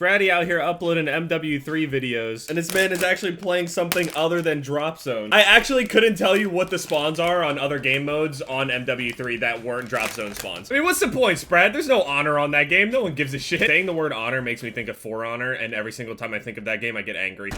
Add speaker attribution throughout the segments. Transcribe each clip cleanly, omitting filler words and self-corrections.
Speaker 1: Spratty out here uploading MW3 videos, and this man is actually playing something other than Drop Zone. I actually couldn't tell you what the spawns are on other game modes on MW3 that weren't Drop Zone spawns. I mean, what's the point, Sprat? There's no honor on that game. No one gives a shit. Saying the word honor makes me think of For Honor, and every single time I think of that game, I get angry.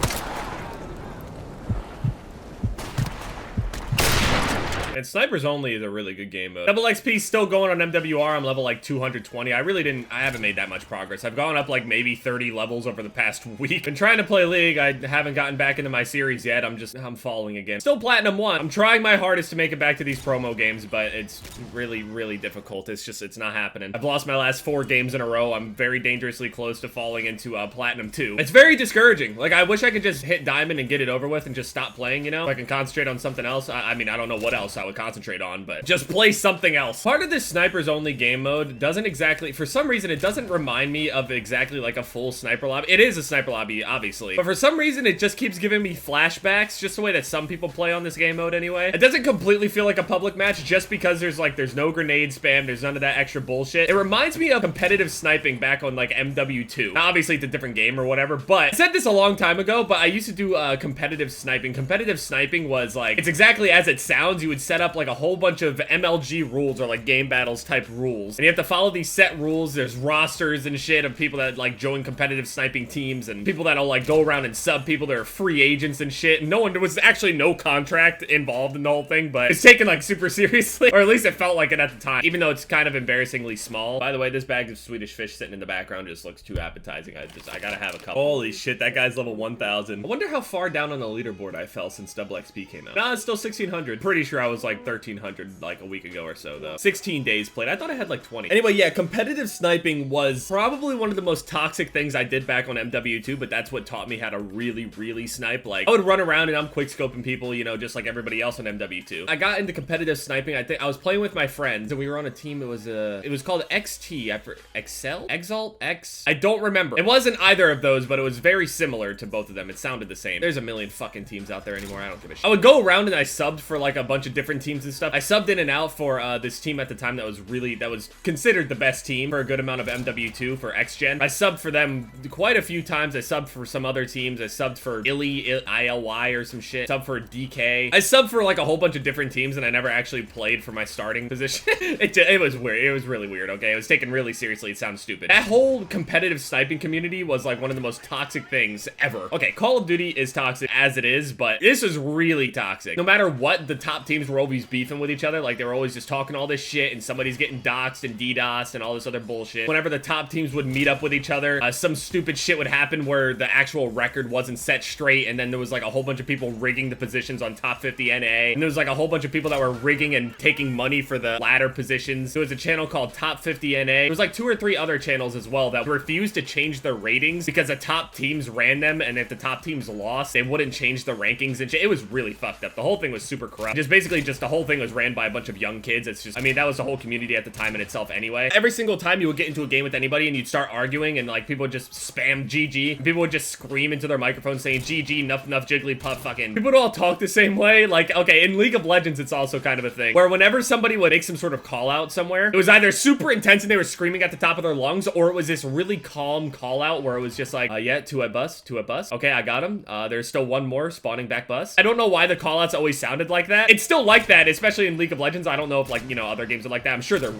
Speaker 1: And Snipers Only is a really good game mode. Double XP still going on MWR. I'm level like 220. I haven't made that much progress. I've gone up like maybe 30 levels over the past week. Been trying to play League. I haven't gotten back into my series yet. I'm falling again. Still Platinum 1. I'm trying my hardest to make it back to these promo games, but it's really, really difficult. It's not happening. I've lost my last 4 games in a row. I'm very dangerously close to falling into Platinum 2. It's very discouraging. Like, I wish I could just hit Diamond and get it over with and just stop playing, you know? If I can concentrate on something else. I mean, I don't know what else I would concentrate on, but just play something else. Part of this Snipers Only game mode doesn't exactly, for some reason, it doesn't remind me of exactly like a full sniper lobby. It is a sniper lobby, obviously, but for some reason, it just keeps giving me flashbacks, just the way that some people play on this game mode anyway. It doesn't completely feel like a public match just because there's no grenade spam, there's none of that extra bullshit. It reminds me of competitive sniping back on like MW2. Now, obviously, it's a different game or whatever, but I said this a long time ago, but I used to do competitive sniping. Competitive sniping was like, it's exactly as it sounds. You would set up like a whole bunch of MLG rules or like game battles type rules, and you have to follow these set rules. There's rosters and shit of people that like join competitive sniping teams and people that'll like go around and sub people that are free agents and shit. And there was actually no contract involved in the whole thing, but it's taken like super seriously, or at least it felt like it at the time, even though it's kind of embarrassingly small. By the way, this bag of Swedish fish sitting in the background just looks too appetizing. I gotta have a couple. Holy shit, that guy's level 1000. I wonder how far down on the leaderboard I fell since Double XP came out. Nah, it's still 1600. Pretty sure I was like 1300 like a week ago or so, though. 16 days played. I thought I had like 20. Anyway, yeah, competitive sniping was probably one of the most toxic things I did back on MW2, but that's what taught me how to really, really snipe. Like, I would run around and I'm quick-scoping people, you know, just like everybody else on MW2. I got into competitive sniping. I think I was playing with my friends, and we were on a team. It was called XT. After Excel? Exalt? X? I don't remember. It wasn't either of those, but it was very similar to both of them. It sounded the same. There's a million fucking teams out there anymore. I don't give a shit. I would go around and I subbed for like a bunch of different teams and stuff. I subbed in and out for this team at the time that was considered the best team for a good amount of MW2 for X-Gen. I subbed for them quite a few times. I subbed for some other teams. I subbed for ILY or some shit. Subbed for DK. I subbed for like a whole bunch of different teams, and I never actually played for my starting position. It was weird. It was really weird, okay? It was taken really seriously. It sounds stupid. That whole competitive sniping community was like one of the most toxic things ever. Okay, Call of Duty is toxic as it is, but this is really toxic. No matter what, the top teams were always beefing with each other. Like, they were always just talking all this shit, and somebody's getting doxxed and DDoSed and all this other bullshit. Whenever the top teams would meet up with each other, some stupid shit would happen where the actual record wasn't set straight, and then there was like a whole bunch of people rigging the positions on top 50 NA, and there was like a whole bunch of people that were rigging and taking money for the ladder positions. There was a channel called Top 50 NA. There was like 2 or 3 other channels as well that refused to change their ratings because the top teams ran them, and if the top teams lost, they wouldn't change the rankings and shit. It was really fucked up. The whole thing was super corrupt. The whole thing was ran by a bunch of young kids. It's just, I mean, that was the whole community at the time in itself anyway. Every single time you would get into a game with anybody and you'd start arguing, and like people would just spam GG, and people would just scream into their microphone saying GG, nuff, Jigglypuff, fucking. People would all talk the same way. Like, okay, in League of Legends, it's also kind of a thing where whenever somebody would make some sort of call out somewhere, it was either super intense and they were screaming at the top of their lungs, or it was this really calm call out where it was just like, yeah, to a bus. Okay, I got him. There's still one more spawning back bus. I don't know why the call outs always sounded like that. It's still like that, especially in League of Legends. I don't know if, like, you know, other games are like that. I'm sure they're...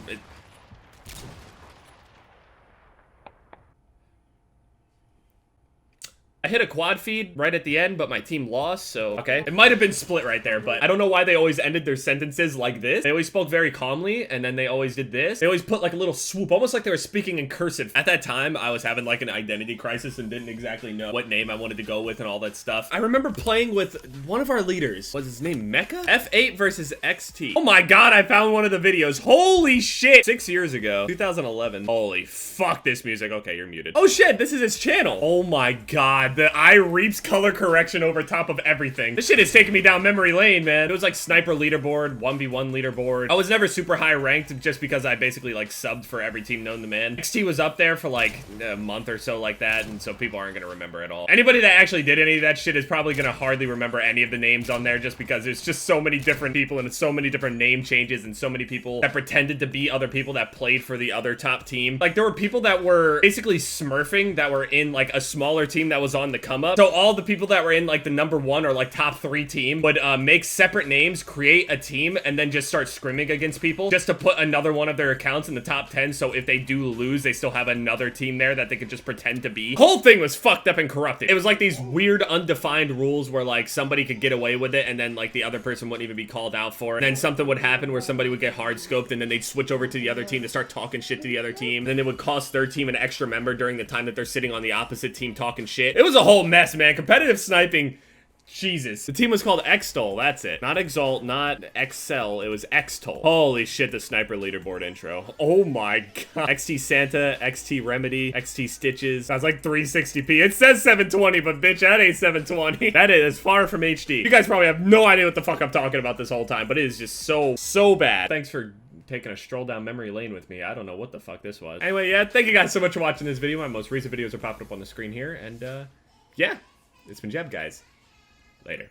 Speaker 1: I hit a quad feed right at the end, but my team lost, so, okay. It might have been split right there, but I don't know why they always ended their sentences like this. They always spoke very calmly, and then they always did this. They always put like a little swoop, almost like they were speaking in cursive. At that time, I was having like an identity crisis and didn't exactly know what name I wanted to go with and all that stuff. I remember playing with one of our leaders. Was his name Mecha? F8 versus XT. Oh my god, I found one of the videos. Holy shit! 6 years ago, 2011. Holy fuck, this music. Okay, you're muted. Oh shit, this is his channel. Oh my god. the eye reaps color correction over top of everything. This shit is taking me down memory lane, man. It was like sniper leaderboard, 1v1 leaderboard. I was never super high ranked just because I basically like subbed for every team known to man. XT was up there for like a month or so like that, and so people aren't gonna remember at all. Anybody that actually did any of that shit is probably gonna hardly remember any of the names on there just because there's just so many different people and so many different name changes and so many people that pretended to be other people that played for the other top team. Like, there were people that were basically smurfing that were in like a smaller team that was on the come up. So all the people that were in like the #1 or like top 3 team would make separate names, create a team, and then just start scrimming against people just to put another one of their accounts in the top 10. So if they do lose, they still have another team there that they could just pretend to be. The whole thing was fucked up and corrupted. It was like these weird undefined rules where like somebody could get away with it and then like the other person wouldn't even be called out for it. And then something would happen where somebody would get hard scoped and then they'd switch over to the other team to start talking shit to the other team. And then it would cost their team an extra member during the time that they're sitting on the opposite team talking shit. It was a whole mess, man. Competitive sniping. Jesus. The team was called Xtol, that's it. Not Exalt, not Excel, it was Xtol. Holy shit, the sniper leaderboard intro. Oh my god. XT Santa, XT Remedy, XT Stitches. Sounds like 360p. It says 720, but bitch, that ain't 720. That is far from HD. You guys probably have no idea what the fuck I'm talking about this whole time, but it is just so bad. Thanks for taking a stroll down memory lane with me. I don't know what the fuck this was. Anyway, yeah, thank you guys so much for watching this video. My most recent videos are popping up on the screen here, and yeah, it's been Jeb, guys. Later.